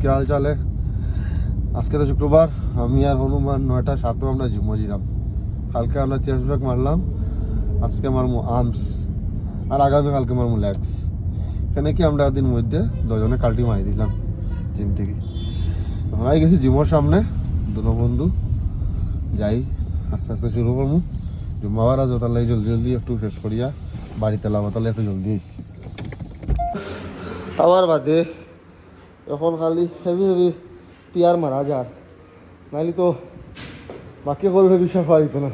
কি হাল চালে? আজকে তো শুক্রবার, আমি আর হনুমান 9টা 7 আমরা জিমোজিলাম। কালকে আমরা চেস্ট ব্যাক মারলাম, আজকে মারমু আর্মস, আর আগামীকালকে মারমু লেগস। এখানে কি আমরা দিন মধ্যে 2জনে কাল্টি মারি দিলাম জিম থেকে। আমরাই গেছি জিমের সামনে, দুটো বন্ধু যাই আস্তে আস্তে শুরু করবো। জুম্মাবার আজ তাহলে জলদি জলদি একটু শেষ করিয়া বাড়িতে লাভ তাহলে একটু জলদি এসছি। আবার বাদে এখন খালি হেভি হেভি পিয়ার মারা যার, নাইলে তো বাকি করবে বিশ্বাস পাওয়া যেত না।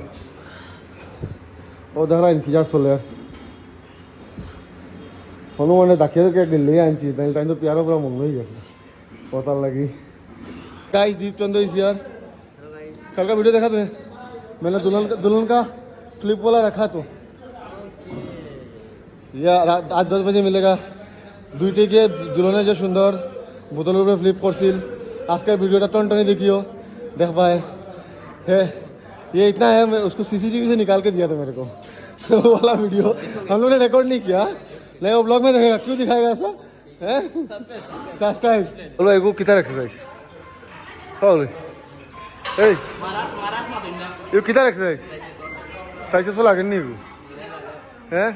ও দেখা ইনকিজার চলে হনুমানে দাখিয়ে গেলে আনছি, তাই তাই তো পিয়ারও পুরো মন হয়ে গেছে কথার লাগি। Guys Deepchand is here. कल का वीडियो देखा तुमने? मैंने दुल्हन का फ्लिप वाला रखा तो या आज 10 बजे मिलेगा। दुईटे के दुल्हने जो सुंदर बोतलों पे फ्लिप करसिल। आज का वीडियो टन टनी देखियो, देख पाए है ये इतना है। मैं उसको सीसीटीवी से निकाल के दिया था मेरे को वो वाला वीडियो हम लोग ने रिकॉर्ड नहीं किया, नहीं वो ब्लॉग में देखेगा। क्यों दिखाएगा ऐसा है? सब्सक्राइब बोलो एक कितना एक्सरसाइज Holy. Hey. You कितना exercise? Successful आगे नहीं हूँ। हैं?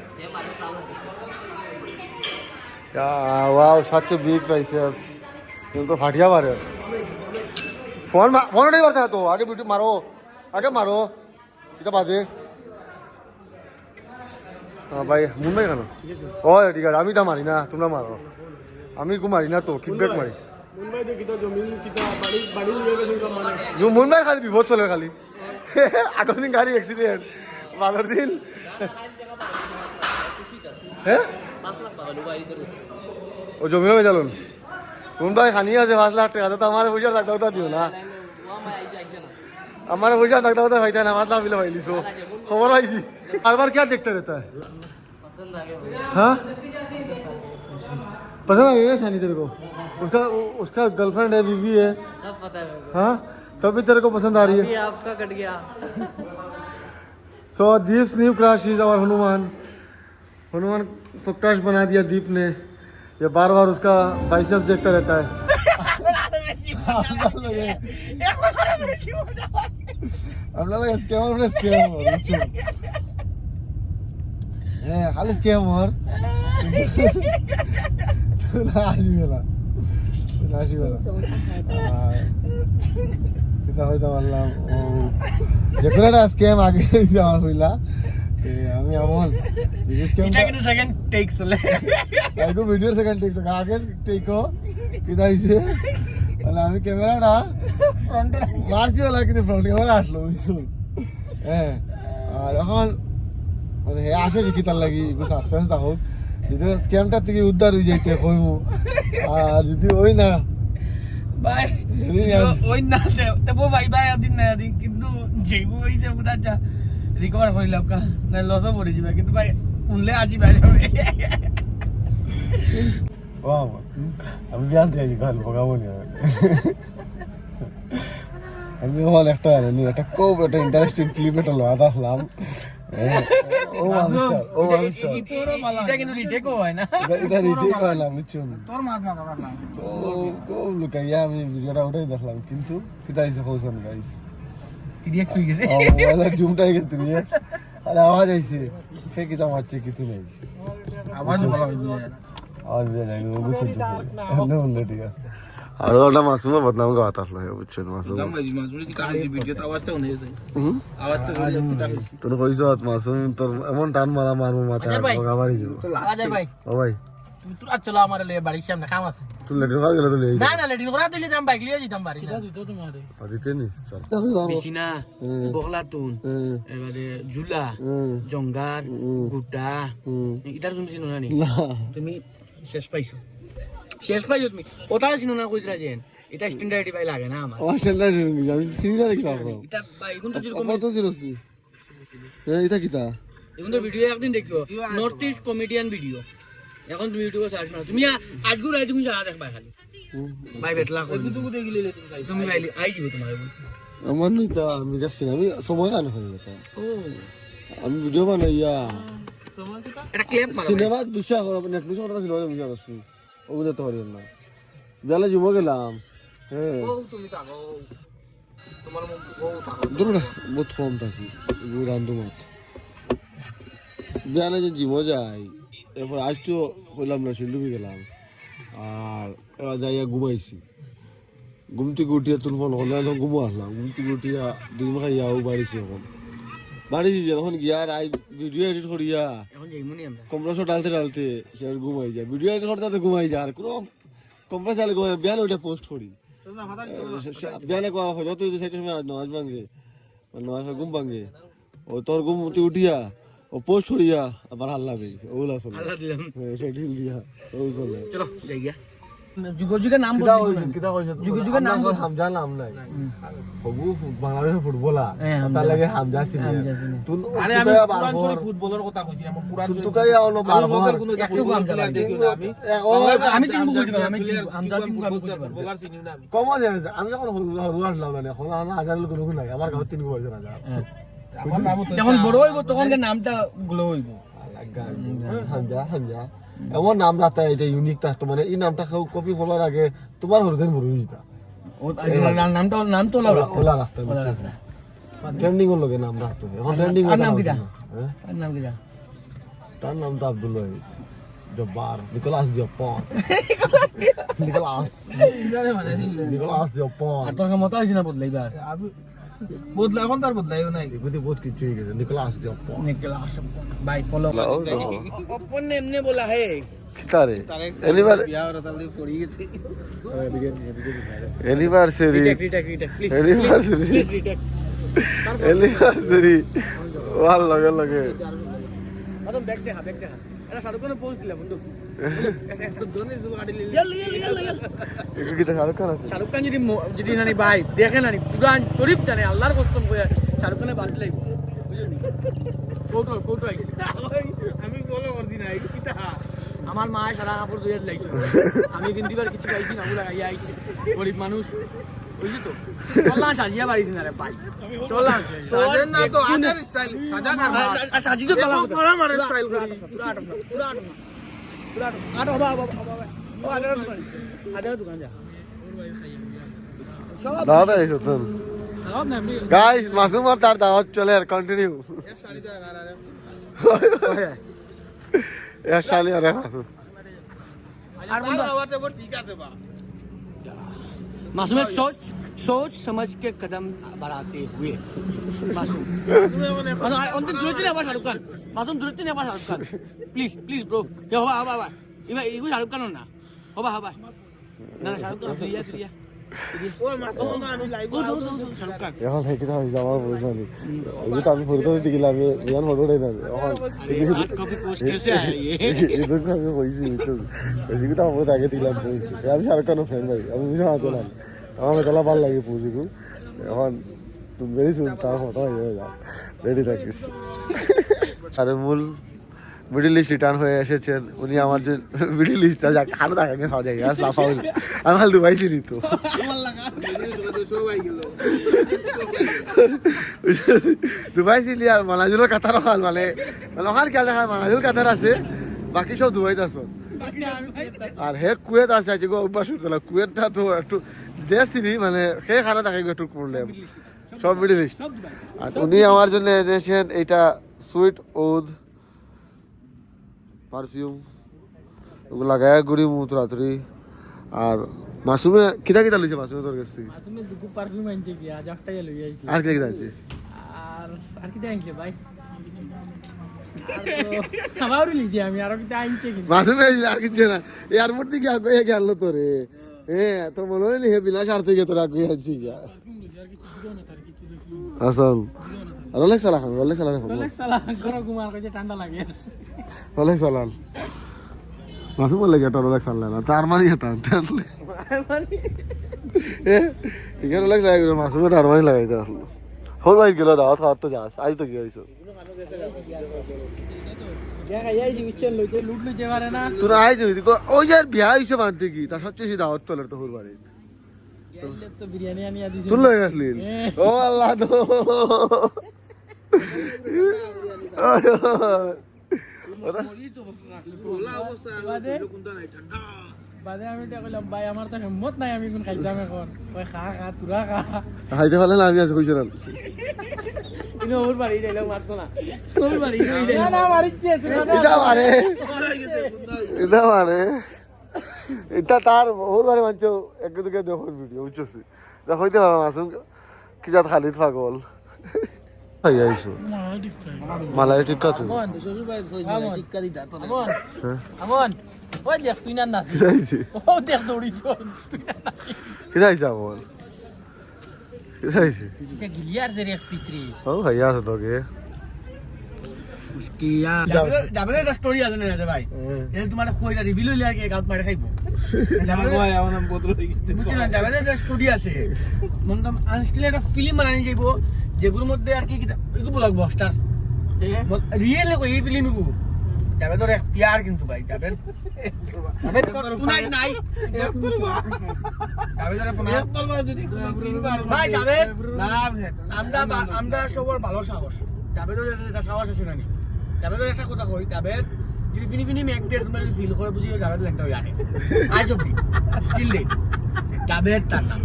Yeah, wow, such a big triceps. ये तो फाटिया मारे। फोन नहीं करता है तो आगे वीडियो मारो, आगे मारो। कितना बात है? हाँ भाई मुंबई का ना? ओह ठीक है, आमी था मारी ना, तुम ना मारो। आमी को मारी ना तो किकबैक मारी। मुंबई दे कितना जमीन कितना बड़ी लोकेशन का माने जो मुंबई खाली विभोज चले खाली আগৰ দিন গাড়ী এক্সিডেন্ট বাদৰ দিন হে 5 লাখ পালো গাড়ি তো ও জমিও বেজালন মুম্বাই খানি আছে 5 লাখ টাকা তো আমার পয়সা লাগতা হতা দিও না আমার পয়সা লাগতা হতা ভাইতা না 5 লাখ বিলে ভাই লিসো খবর আইছি বারবার क्या देखते रहता है पसंद आ गया हां पसंद आ गया शानी तेरे को? उसका गर्लफ्रेंड है, बीवी है, सब पता है। हाँ तभी तेरे को पसंद आ रही है? आपका कट गया। So Deep's new crush is our Hanuman को क्रश बना दिया दीप ने। ये बार बार उसका बाइसेप्स देखता रहता है। हम लोग खाली स्कैम और হয়তো বললাম ও যেকোনো একটা স্ক্যাম আগে আমার হইলা আমি আমল এটা কিন্তু সেকেন্ড টেক চলে আইগো ভিডিও সেকেন্ড টেক আগে টেকও কিদা হইছে মানে আমি ক্যামেরাটা ফ্রন্টে মারছি ওলা কিন্তু ফ্রন্ট ক্যামেরা আসলো বুঝছো। হ্যাঁ আর এখন মানে আসে যে কি তার লাগি একটু সাসপেন্স থাকুক, যদি স্ক্যামটার থেকে উদ্ধার হয়ে যাইতে কইমু। আর যদি ওই না ভাই ওই না তো ভাই ভাই একদিন না একদিন কিন্তু যেগু হইছে বুঝাচ্ছা রিকভার করিলাম কা না লসও পড়ে যাবে কিন্তু ভাই উনলে আসি ভাই যাবে। ওয়াও আমি বিয়ান দিয়েছি গাল বগাবো নি আমি হল একটা নি একটা খুব একটা ইন্টারেস্টিং ক্লিপ এটা লওয়া দেখলাম। ও মানুষটা এটা কিন্তু রিটেক হয় না, এটা রিটেক হয় না বুঝছো তোর মাছ মাথা পারলাম ও লুকাইয়া আমি ভিডিওটা ওটাই দেখলাম কিন্তু কিতা হইছে কইছেন গাইস 3x হয়ে গেছে ও ওলা জুমটা হয়ে গেছে 3x আরে আওয়াজ আইছে সে কিতা মারছে কিছু নাই আওয়াজ বলা হইছে আওয়াজ বেজাই ও বুঝছো না ঠিক আছে। আর ওটা মাসুমের বদনাম গাওয়াত আসলো বুঝছেন মাসুম মাসুমের কি তাহলে ভিডিও তো আওয়াজটা উনি যাই আওয়াজটা কি তাহলে তোর কইছো মাসুম তোর এমন টান মারা মারমু মাথা গাবাড়ি যাব আজার ভাই ও ভাই তুই চলো আমার লে বাড়ির সামনে কাম আছে তুই লেডিন করা গেল তো লে না না লেডিন করা দিলে যাম বাইক লিয়ে যেতাম বাড়ি এটা দিত তোমারে দিতে নি চল বিছিনা বগলাতুন এবারে ঝুলা জঙ্গার গুটা ইতার তুমি চিনো না নি তুমি শেষ পাইছো তুমি ওটাও চিনো না কইরা যেন এটা স্ট্যান্ডার্ড ভাই লাগে না আমার স্ট্যান্ডার্ড আমি সিনিয়র দেখি পাবো এটা ভাই কোন তো যেরকম কত জিরোসি এটা কিটা এখন তো ভিডিও একদিন দেখিও নর্থ ইস্ট কমেডিয়ান ভিডিও এখন তুমি ইউটিউবে সার্চ মারো তুমি আজগু রাইতে তুমি যা দেখবা খালি ভাই বেটলা কই তুমি ভাই আই দিব তোমার আমার নই তা আমি যাচ্ছি আমি সময় আনা হয়ে গেছে ও আমি ভিডিও বানাইয়া এটা ক্লিপ মারো সিনেমা বিষয় হবে নেটফ্লিক্স ওটা ছিল আমি যাচ্ছি অভিনেতা হরিণ না বেলা জুমো গেলাম হ্যাঁ দূর না বহুত কম থাকি রান্ধু মাত বিয়ানে যে জিমো যাই এরপর আজ তো বললাম না শিলডুবি গেলাম আর এবার যাইয়া ঘুমাইছি ঘুম থেকে উঠিয়া তুল ফোন করলে তখন ঘুমো আসলাম ঘুম থেকে উঠিয়া দুই মাস ইয়াও বাড়িছি এখন বাড়িছি যখন গিয়া আর ভিডিও এডিট করিয়া কম্প্রেসর ডালতে সে ঘুমাই যায় ভিডিও এডিট করতে ঘুমাই যায় আর কোনো কম্প্রেস চালে ঘুমাই বিয়ানে ওইটা পোস্ট করি বিয়ানে কোয়া যত সাইটের সময় নামাজ ভাঙে নামাজ ঘুম ভাঙে ও তোর ঘুম উঠিয়া ও পোস্ট করিয়া আবার হাল্লা দেই ওগুলা চলে হ্যাঁ সেটা ঢিল দিয়া ও চলে চলো যাই গিয়া যুগে নাম যুগে নাম হামজা নাম নাই হবু বাংলাদেশের ফুটবলার তার লাগে হামজা সিনিয়র তুই আরে আমি পুরান ফুটবলার কথা কইছি আমি পুরান তুই কাই আনো বারবার 100 হামজা আমি তিন কই দিলাম আমি হামজা তিন কই ফুটবলার চিনি না আমি কম আছে আমি যখন হরু আসলাম না এখন হাজার লোক লোক নাই আমার গাঁও তিন কই জানা যায় যখন বড় হইব তখন নামটা গ্লো হইব হামজা এমন নাম রাখতে এটা ইউনিক থাকতো মানে এই নামটা কপি ফলার আগে তোমার হরুদের মরু যেটা নাম তো ওলা রাখতে ট্রেন্ডিং এর লগে নাম রাখতে এখন ট্রেন্ডিং এর নাম কিটা তার নাম তো আব্দুল ওয়াহিদ জব্বার নিকোলাস জব্বার নিকোলাস জব্বার আর তোর মত আছে না বদলাইবার বদলা এখন তার বদলাইও নাই বুঝি বহুত কিছু হয়ে গেছে নিকোলাস জব্বার ভাই ফলো ওপন এমনে বলা হে কিতারে এনিবার বিয়া ওরা তালদি পড়ি গেছে এনিভার্সারি প্লিজ এনিভার্সারি ওয়াল লগে লগে মাদম ব্যাগ দে এটা শাহরুখ খানের পোস্ট দিলা বন্ধু দোনে জুল গাড়ি লিলি এগুলো কি শাহরুখ খান আছে শাহরুখ খান যদি নানি ভাই দেখে নানি পুরান শরীফ জানে আল্লাহর কসম কইয়া শাহরুখ খানের বাদ লাইব বুঝলি কোটো আই আমি বলো করদি নাই কিটা আমার মা সারা কাপড় ধুয়ে লাইছে আমি কিনদিবার কিছু পাইছি না বলা আইয়া আইছে গরিব মানুষ বুঝলি তো তোলান সাজিয়া বাড়িছি না রে ভাই তোলান সাজেন না তো আদার স্টাইল সাজা না সাজি তো তোলা পুরা মারে স্টাইল করি পুরা আটো বাবা ও আদার দোকান যা দাদা এসো তো গাইস মাসুম আর তার দাওয়াত চলে আর কন্টিনিউ এক শাড়ি তো এক শালি আর এক মাসুম আর আওয়াতে বড় ঠিক আছে বা मासूम सोच समझ के कदम बढ़ाते हुए मासूम अंदर जरूरत नहीं है शाहरुख खान मासूम जरूरत नहीं है शाहरुख खान प्लीज ब्रो ये हवा ये शाहरुख खान ना हवा ना शाहरुख खान फ्रिया ও মাতো না আমি লাইভ शाहरुख खान এখন থেকে তো হইছে আমার বুঝনা নি ওই তো আমি ফটো দিতে গেলাম ইয়ান ফটো দেই না এখন कभी पोस्ट कैसे आया ये এদিকে আমি কইছি তো এদিকে তো আমি আগে দিলাম কইছি আমি শাহরুখ খানের ফ্যান ভাই আমি বুঝা দিলাম আমার গলা ভালো লাগে পুজিকু এখন তুমি ভেরি সুন তার ফটো হয়ে যা রেডি থাকিস আরে মূল মিডল ইস্ট রিটার্ন হয়ে এসেছেন উনি আমার যে মিডল ইস্ট যা খালো দেখা গেছে খাওয়া যায় আর লাফাউল আমি হাল দুবাইছি নি তো আমার লাগা সবাই গেল দুবাই ছিলি আর মানাজুলের কাতার হাল মানে ওখান খেয়াল দেখা মানাজুল কাতার আছে বাকি সব দুবাইতে আছো আর হে কুয়েত আছে আজকে অভ্যাস করতে কুয়েতটা তো একটু দেশ ছিলি মানে সে খানা থাকে একটু প্রবলেম সব মিডল ইস্ট আর উনি আমার জন্য এনেছেন এইটা সুইট ওদ পারফিউম ওগুলো লাগায় গুড়ি মুখ রাত্রি আর মাসুমে কিতা কিতা লইছে মাসুমে তোর কাছ থেকে মাসুমে দুটো পারফিউম আনছে কি আজ একটাই লই আইছি আর কিতা কিতা আছে আর কিতা আনছে ভাই খাবার লিজি আমি আর কিতা আনছে কি মাসুমে আর কিছু না এয়ারপোর্ট থেকে আগে গেল তো রে তোর মনে হইলি হে বিনা স্বার্থে গিয়ে তোর আগে আনছি গিয়া আসল রোলেক্স চালা খান রোলেক্স চালা খান রোলেক্স চালা গরম ঘুমার কাছে ঠান্ডা লাগে রোলেক্স চালান মাসুম বলে গেটা রোলেক্স চালা না তার মানে এটা আনলে এখানে রোলেক্স লাগে মাসুমে তার মানে লাগাইতে আসলে হোল ভাই গেল দাওয়াত খাওয়ার তো যাস আজ তো কি হইছো তোরা আই যাবি ওই যার বিয়া হইছে মানতে কি তার সবচেয়ে সে দাওয়াত তোলার তো হোল বাড়ি তুই লয়ে গেছলি ও আল্লাহ তো বাদে আমি তো কইলাম ভাই আমার তো হিম্মত নাই আমি কোন খাইতাম এখন কই খা খা তুরা খা খাইতে পারলে না আমি আজ কইছি না ইনো ওর বাড়ি ডাইলগ মারতো না ওর বাড়ি না না মারিচ্ছে এটা মারে এটা মারে এটা তার ওর বাড়ি মানছো এক দুকে দেখুন ভিডিও বুঝছস দেখইতে পারো মাসুম কি জাত খালিদ পাগল ভাই আইছো মালাই টিক্কা তো আমন শ্বশুর ভাই কই দিলা টিক্কা দিতা তো আমন আমন ওই দেখ তুই না নাচি যাইছি ও দেখ দৌড়িছ তুই না নাচি কি যাইছা বল কি যাইছি এটা গিলিয়ার জেরে এক পিছরি ও ভাই আছে তোকে উস্কিয়া যাবে একটা স্টোরি আছে না রে ভাই এটা তোমার কইরা রিভিল হইলে আর কি গাত মারে খাইবো আমার ভাই আমার নাম বদল হয়ে গেছে বুঝছ না যাবে একটা স্টোরি আছে মনদম আনস্টিল একটা ফিল্ম বানানি যাইবো যেগুলোর মধ্যে আর কি এগুলো ব্লকবাস্টার রিয়েল এই ফিল্ম এগু যাবে তোর এক প্যার কিন্তু ভাই যাবে যাবে তুই নাই যাবে তোর একবার যদি তিনবার ভাই যাবে না আমরা সবার ভালো সাহস যাবে তো একটা সাহস আছে না যাবে তো একটা কথা কই যাবে যদি ফিনি ফিনি মেক ডে তোমরা যদি ফিল করে বুঝিও যাবে তো একটা আগে আজ অব্দি স্টিল নেই যাবে তার নাম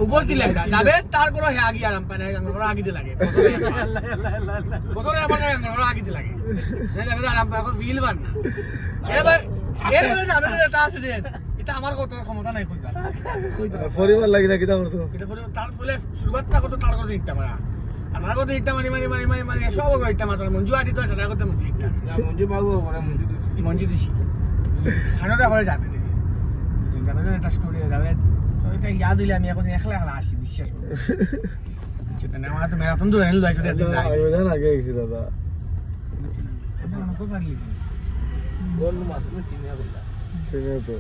উপর কি লাগা যাবে তার কোনো হে আগি আরাম পায় না গাঙ্গর আগিতে লাগে বছরে আবার গাঙ্গর আগিতে লাগে না যাবে আরাম পায় এখন ফিল বান না এবার যাবে তো তা আছে এটা আমার কত ক্ষমতা নাই কইবা পরিবার লাগি না কিটা করতো এটা করে তার ফলে শুরুয়াতটা কত তার কথা ইটটা মারা আমার কথা ইটটা মারি সব ইটটা মাত্র মঞ্জু আদি তো সেটা করতে মঞ্জু ইটটা মঞ্জু বাবু বড় মঞ্জু দিছি হানোটা হয়ে যাবে যাবে না একটা স্টোরি যাবে তো এটা ইয়াদ হইলে আমি এখন একলা একলা আসি বিশ্বাস করো সেটা না আমার তো ম্যারাথন দৌড়ে নিল একসাথে একদিন যাই আমি জানা আগে গেছি দাদা এটা মনে কর পারলি বল মাসুম সিনিয়া বললা শুনে তো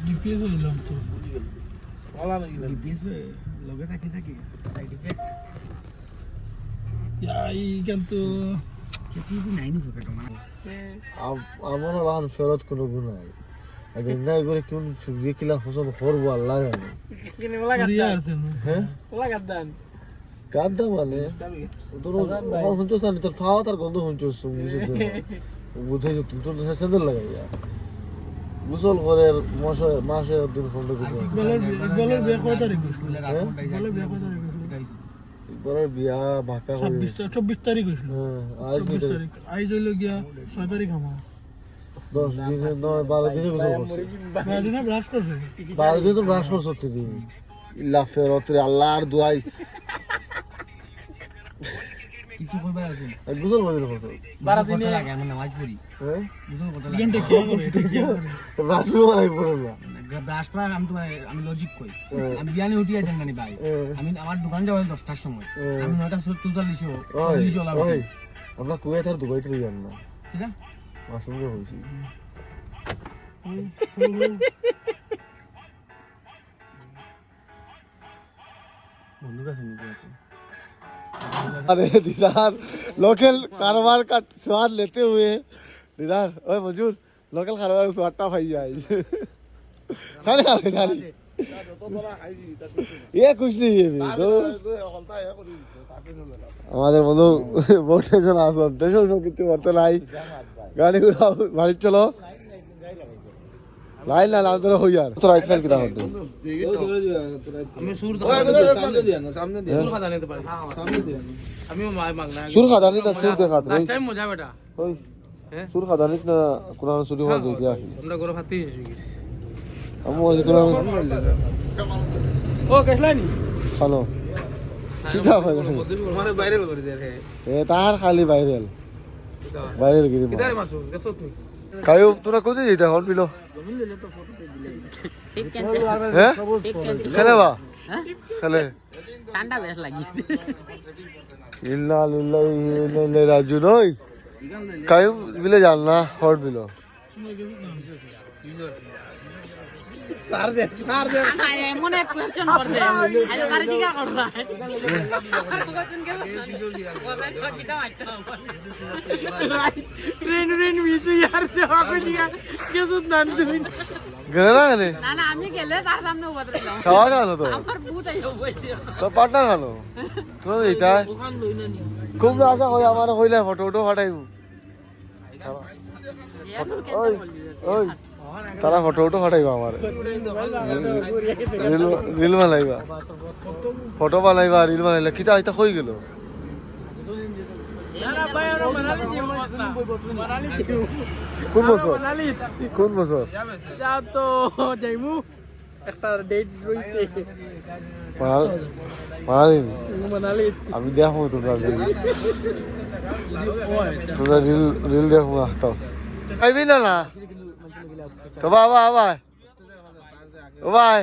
ডিপিএস হইলাম তো বলা লাগি ডিপিএস লগে থাকি সাইড ইফেক্ট কিন্তু কি নাই নি ফটো না আমার লান ফেরত কোনো গুণ নাই একদিন নাই করে কোন সুবিধা কিলা ফসল করবো আল্লাহ জানে কিনে বলা গাদ্দান হ্যাঁ বলা গাদ্দান কাঁদা মানে তোর শুনছো জানি তোর খাওয়া তার গন্ধ শুনছো বুঝে যে তুই তো সেন্দেল লাগাই গোসল করে মাসে দিন ফোন করে ইকবালের বিয়া কয় তারিখ হইছিল? ইকবালের বিয়া কয় তারিখ হইছিল? একবারের বিয়া ভাকা করে 24 তারিখ হইছিল। হ্যাঁ আজ 24 তারিখ। আইজ হইল গিয়া 6 তারিখ আমার। 10 দিনে 12 দিনে গোসল করছে বাদিনা ব্রাশ করছে। 12 দিনে তো ব্রাশ করছ তুই ইল্লা ফেরত রে আল্লাহর দুয়াই কিছু করবে আছে গোসল করে করতে 12 দিনে লাগে আমি নামাজ পড়ি হ্যাঁ বুঝুন কত লাগে এখানটা কি করে? এটা কি করে? ব্রাশ মারাই পড়ে না ব্রাশ করা আমি লজিক কই আমি বিয়ানে উঠি আছেন নানি ভাই আমি আমার দোকান যাওয়া 10টার সময় আমি 9টা 44 ওলা ওই আমরা কুয়েত আর দুবাইতে যান না ঠিক আছে মাসুমকে বলছি বন্ধু কাছে নিতে अरे दीदार लोकल कारोबार का स्वाद लेते हुए दीदार ओए मजूर लोकल कारोबार का स्वाद टा भाई जाए खाने खाने खाली ये कुछ नहीं है भी तो আমাদের বন্ধু বহুত টেনশন আসল টেনশন কিছু করতে নাই গাড়ি ঘুরাও বাড়ি চলো লাইন না নাম তোরা হই আর তোরা আইফেল কিটা হতো আমি সুর সামনে দিয়ে না সামনে দিয়ে সুর খাদা নিতে পারি সামনে দিয়ে আমিও মাগনা সুর খাদানি না সুর দেখা তো লাস্ট টাইম মজা বেটা ওই সুর খাদানি না কোরআন সুরি হওয়া দেখে আসি আমরা গরো ভাতই এসে গেছি আমি ওই কোরআন ও কেসলানি খালো কিটা হয় তোমারে ভাইরাল করে দে রে এ তার খালি ভাইরাল ভাইরাল গিরি কিদারে মাসু দেখছো তুই কায়ু তোরা কোথায় যেতে হল পিলো হ্যাঁ খেলে বা খেলে ঠান্ডা বেশ লাগি ইল্লা লিল্লাহি ওয়া ইন্না ইলাইহি রাজিউন ওই কায়ু বিলে জান না হট বিলো সার দে এমন এক কোয়েশ্চন করতে আজ গাড়ি জিগা করছ ট্রেন মিস यार से আপনি জিগা কেসুন নান তুমি গেলে না গেলে না না আমি গেলে তার সামনে উবতরাম খাওয়া খানো তো আমার ভূত আইও বলছি তো পার্টনার খানো তোর এইটা ওখান লই না নি খুব আশা করি আমার হইলে ফটো ফটো ফাটাইবো ওই ওই তারা ফটো উটো ফাটাইবা আমার রিল বানাইবা ফটো বানাইবা রিল বানাইলা কিতা আইতা হয়ে গেল কোন বছর কোন বছর একটা ডেট রয়েছে আমি দেখবো তোমরা তোমরা রিল দেখবো তো আইবি না না তো বাবা ভাই ও ভাই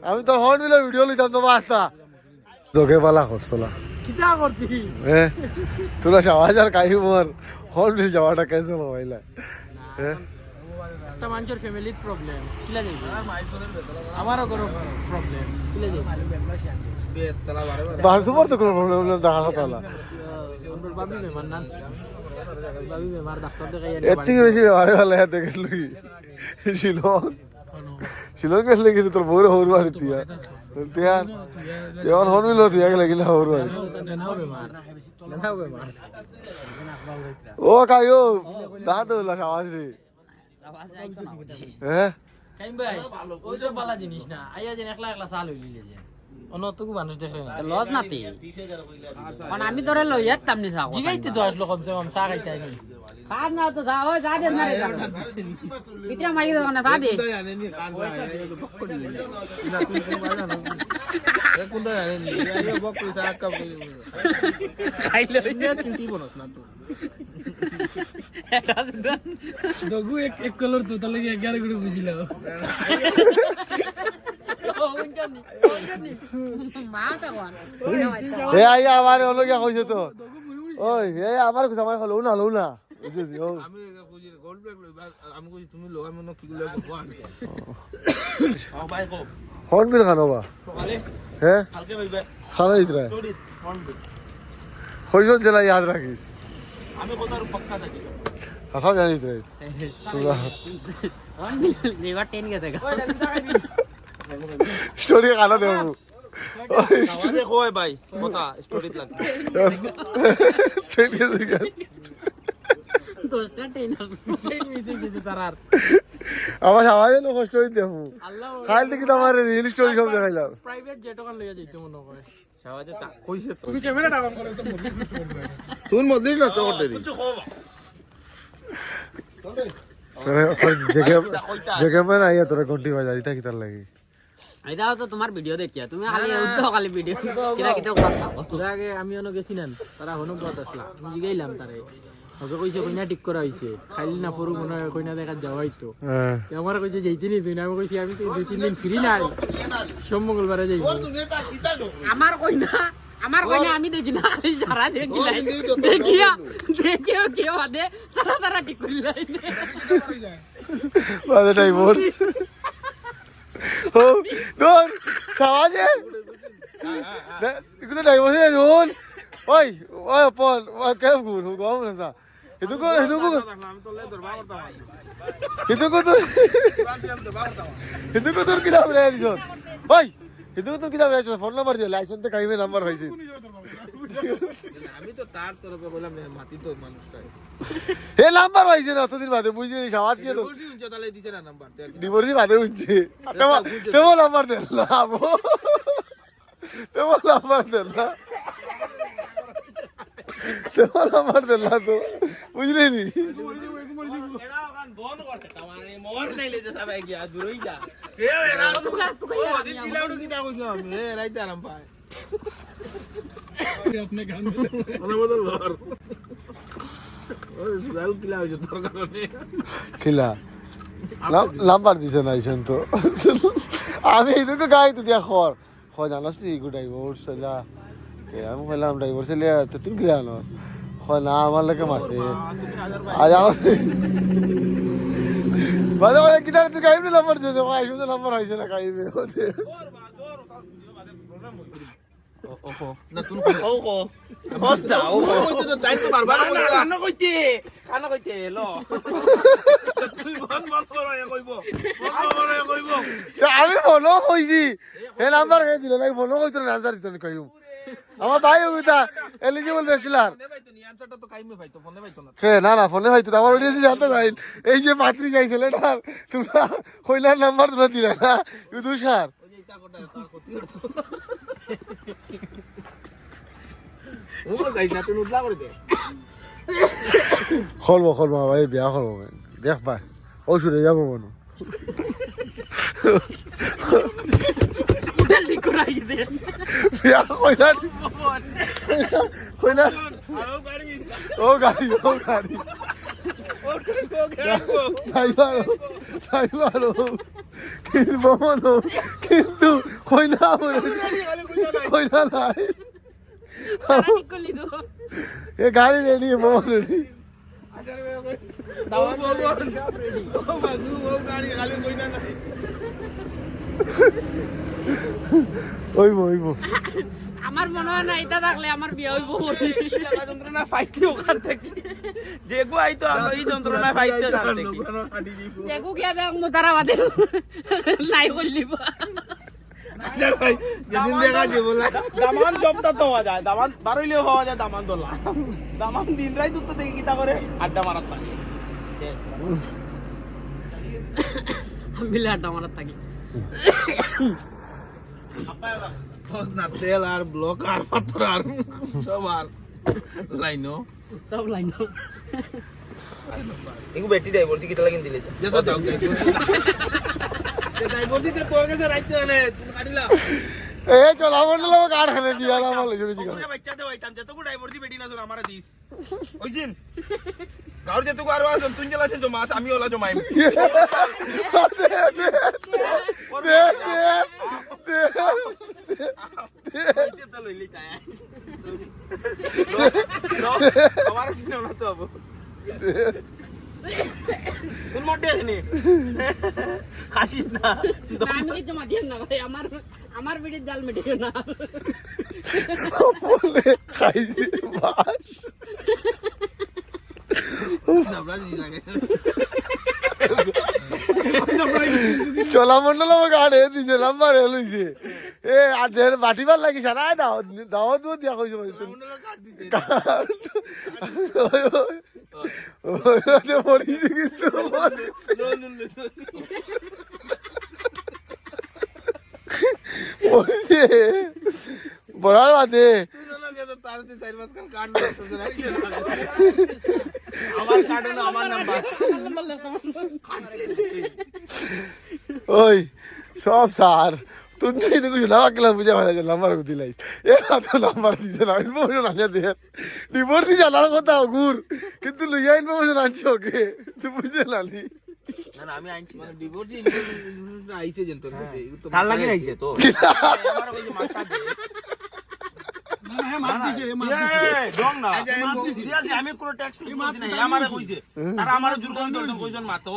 আমি তোর হর্ন বিলের ভিডিও লিতাম তো বাস্তা তোকে পালা করছলা কিতা করতি হ্যাঁ তোরা সমাজ আর কাহি মোর হর্ন বিল যাওয়াটা ক্যান্সেল হইলা হ্যাঁ একটা মানুষের ফ্যামিলির প্রবলেম কিলা যাইবে আমারও কোনো প্রবলেম কিলা যাইবে বারসুপার তো কোনো প্রবলেম দেখা কথা না বাবি মেহমান না বাবি মেহমান ডাক্তার দেখাই এর থেকে বেশি আরে ভালো হাতে গেল শিলং শিলং গেলে কিন্তু তোর বউরে হৌর বাড়ি তুই তিয়ার তেমন হন মিল তুই এক লাগিলে হৌর বাড়ি ও কাইও দাঁত হইলা সমাজ রে হ্যাঁ কাইম ভাই ওই তো পালা জিনিস না আইয়া যেন একলা একলা চাল হইলিলে যে অন্যতকু মানুষ দেখে না লজ নাতি কারণ আমি তোরে লই যেতাম নি চাও জিগাইতে তো আসলো কমসে কম চা খাইতে আইনি কাজ না তো যা ওই যা দে মারে ইতরা মাই দাও না যা দে খাইলে দগু এক কলর তো তাহলে 11 গুলো বুঝিলাম মা তো কোন এ আই আমার হলো কি কইছে তো ওই এ আমার কিছু আমার হলো না বুঝছিস ও আমি কইছি গোল্ড ব্যাগ লইবা আমি কইছি তুমি লগা মনে কি গুলো গো আমি আও ভাই কো হর্ন বিল খানোবা সকালে হ্যাঁ কালকে ভাইবা খানা ইতরা স্টোরি হর্নবিল হইজন জেলা ইয়াদ রাখিস আমি কোথার পক্কা থাকি কথা জানিস রে তোরা এবার 10 গেছে স্টোরি খানা দেবো আওয়াজে কয় ভাই কথা স্টোরি লাগে ঠিক আছে দোস্তা 10 সেই মিছে গেছে তারার আমার সবাই না স্টোরি দেবো আল্লাহ খাইল থেকে তো আমার রিয়েল স্টোরি সব দেখাইলাম প্রাইভেট জেট ওখান লইয়া যাইতে মনে করে সাওয়াজে তা কইছে তো তুমি ক্যামেরাটা অন করো তো তুমি মধ্যে নষ্ট করতে দি কিছু কও জেগে মানে আইয়া তোরা ঘন্টি বাজা দিতা কি তার লাগি আইদা তো তোমার ভিডিও দেখিয়া তুমি খালি উদ্দো খালি ভিডিও কিরা কিটা কথা তোর আগে আমি অন্য গেছি না তারা হনু কত আসলা আমি জিগাইলাম তারে ওকে কইছে কইনা ঠিক করা হইছে খাইলি না পড়ু মনে হয় কইনা দেখা যাওয়াই তো হ্যাঁ আমার কইছে যাইতে নি তুই না আমি কইছি আমি তো 2-3 দিন ফ্রি নাই সোম মঙ্গলবারে যাইব আমার কইনা আমি দেখি না খালি সারা দেখিলাই দেখিয়া কি বাদে তারা ঠিক করিলাই বাজে ডাইভোর্স ও দোন সমাজে ইকুতে ডাইভোর্স এ দোন ওই পল ওই কেম গুড হু গম না এদুকো আমি তো লে দরবার করতাম এদুকো তোর কিতাব রে দিছন ওই এদুকো তোর কিতাব রে ফোন নাম্বার দিও লাইসেন্স তে কাইমে নাম্বার হইছে আমি তো তার তরফে বললাম মাটি তো মানুষটাই এ নাম্বার হইছে না অতদিন বাদে বুঝলি সমাজ কে তো বলছি উনছে তাহলে দিছে না নাম্বার ডিভোর্সি বাদে উঠছে তেমন নাম্বার দেন না তেমন নাম্বার দেন না তেমন নাম্বার দেন না তো বুঝলি নি বন্ধ করতে আমারে মোর নাই লে যেতে ভাই গিয়া দূরই যা ও দিছি লাউডু কি তা কইছো আমি এ রাইতে আরাম পায় আপনি গান মনে বদল লর ওই সুরাল কিলা হইছে তোর কারণে খিলা নাম্বার দিছে না আইছেন তো আমি এদিকে গাই তুই খর জানাস নি গু ডাইভোর্স যা আমি কইলাম ডাইভোর্স লিয়া তো তুই কি জানোস না আমার লাগে মারছে আজ আমার বাদে বাদে কিদার তুই কাইমে নাম্বার দিয়েছে ভাই শুধু নাম্বার হইছে না কাইমে ওতে ওহো না তুমি কই ওহো বস্তা ওহো কইতে তো দায়িত্ব বারবার খানা কইতে লো তুই বন্ধ করো এ কইবো আমি ফোনও কইছি হে নাম্বার কে দিল না ফোনও কইতো না আনসার দিত না কইম আমার ভাই ওইটা এলিজিবল ব্যাচেলার ফোনে পাইতো নি অ্যানসারটা তো কাইমে পাইতো ফোনে পাইতো না হে না না ফোনে হয়তো আমার ওডিএসি জানতে চাই এই যে পাত্রী চাইছিল এটা তোমরা কইলার নাম্বার তোমরা দিলে না তুষার ওই যে ইটা কোটা তার ক্ষতি করছো ও গাই না তুই উদলা করে দে খলবো ভাই বিয়া খলবো দেখ পাই ও শুনে যাবো মনে উঠাল ঠিক করে দে বিয়া কইলা আরো গাড়ি ও গাড়ি ড্রাইভার কিন্তু কইলা কইলা নাই সারা ঠিক করলি তো এ গাড়ি রেডি মোহন রেডি দাও রেডি ও বাজু ও গাড়ি খালি কইনা নাই ওইব আমার মনে হয় না এটা থাকলে আমার বিয়ে হইব জায়গা যন্ত্রণা পাইতে ওখান থেকে যেগু আইতো আমরা এই যন্ত্রণা পাইতে ওখান থেকে দেখো গিয়া দেখ মোতারা বাদে লাই করলিব ভাই যেদিন দেখা যে বলা দামান সবটা তো হওয়া যায় দামান বারইলেও হওয়া যায় দামান দোলা দামান দিন রাত তো দেখি কিতা করে আড্ডা মারাত থাকে মিলে আড্ডা মারাত থাকি বস না তেল আর ব্লক আর পাথর আর সব আর লাইনো সব লাইন এগু বেটি ড্রাইভার কিতা লাগিন দিলে যেটা দাও ড্রাইভার দিতে তোর কাছে রাইতে আনে তুমি কাটিলা এ চল আমার কার খানে দিয়া আমার লইছি ওরে বাচ্চা দে হইতাম যতগু ড্রাইভার দি বেটি না তোর আমারে দিস হইছিন গাউর যতগু আর আছেন তুই জেলাতে জমা আছে আমি ওলা জমাইম হইছে তো লইলি তাই আমার সিনে না তো আবু তুই মোটে আছিস খাসিস না আমি কি জমা দিয়েন না ভাই আমার ভিডিও জাল মেটিও না বলে খাইছি বাস চোলামন্ডল আমার গাড়ি দিছে নাম্বার লইছে এ আর দেহের বাটিবার লাগিস না দাওয়াত দিয়া কইছো পড়িছে কিন্তু পড়িছে বড়ার বাদে ওই সব স্যার তুমি দেখো নামাক গেলাম বুঝে ভালো নাম্বার দিলাইস এরা তো নাম্বার দিছে না ইনফরমেশন আনিয়া দিয়ে ডিভোর্সই জানার কথা গুর কিন্তু লইয়া ইনফরমেশন আনছো ওকে তুই বুঝে নালি না না আমি আইছি মানে ডিভোর্স আইছে যেন তোর কাছে তার লাগি আইছে তো আমার ওই যে মাথা দে আমি কোনো ট্যাক্স করছি না আমারে কইছে তারা আমারে জোর করে দর্শন কইজন মাতো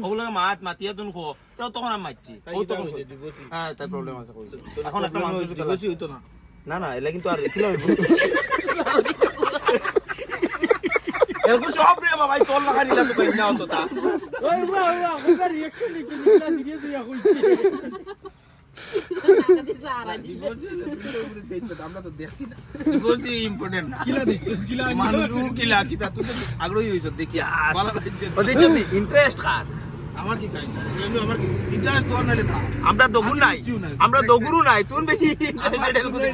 ওগুলো মাতিয়া তুন খো তখন আমি মারছি ও তখন হ্যাঁ তার প্রবলেম আছে কইছে এখন একটা মানুষের ভিতরে বেশি হইতো না না না এলা কিন্তু আর দেখিলে হইব এরকম সব রে বাবা তোর লাগা নিলা তো কই না হতো তা ওই ওয়া রিঅ্যাকশন দেখি সিরিয়াস হইয়া কইছে আমরা তো দেখছি না ডিভোর্স ইম্পর্টেন্ট না কিলা দেখছিস কিলা মানুষ কিলা কিতা তুই আগ্রহী হইছ দেখি ভালো লাগছে ও দেখছিস ইন্টারেস্ট কার আমার কি তাই আমার কি ইন্টারেস্ট তোর নালে তা আমরা দগুরু নাই তুই বেশি ইন্টারেস্টেড হল বুঝি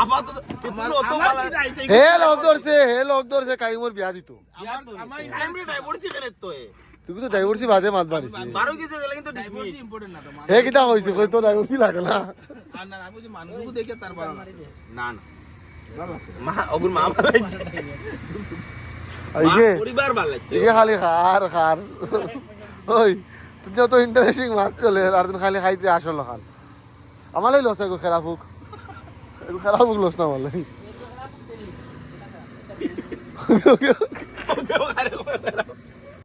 আপাতত তুই অত ভালো হে লোক ধরছে কাইমর বিয়া দিত আমার টাইমরে ডাইভোর্সই করে তো তুমি তো ডাইভোর্সই বাদে মাত বাড়িস বারো কিছু দিলে কিন্তু ডিভোর্স ইম্পর্টেন্ট না তো হে কিতা হইছে কই তো ডাইভোর্সই লাগে না আর না আমি যে মানুষকে দেখে তার ভালো না না মা অগুন মা ভালো লাগছে আইগে পরিবার ভালো লাগছে এগে খালি খার ওই তুই যত ইন্টারেস্টিং মাত চলে আর তুই খালি খাইতে আসল খাল আমালাই লস এগো খেরাফুক লস না আমালাই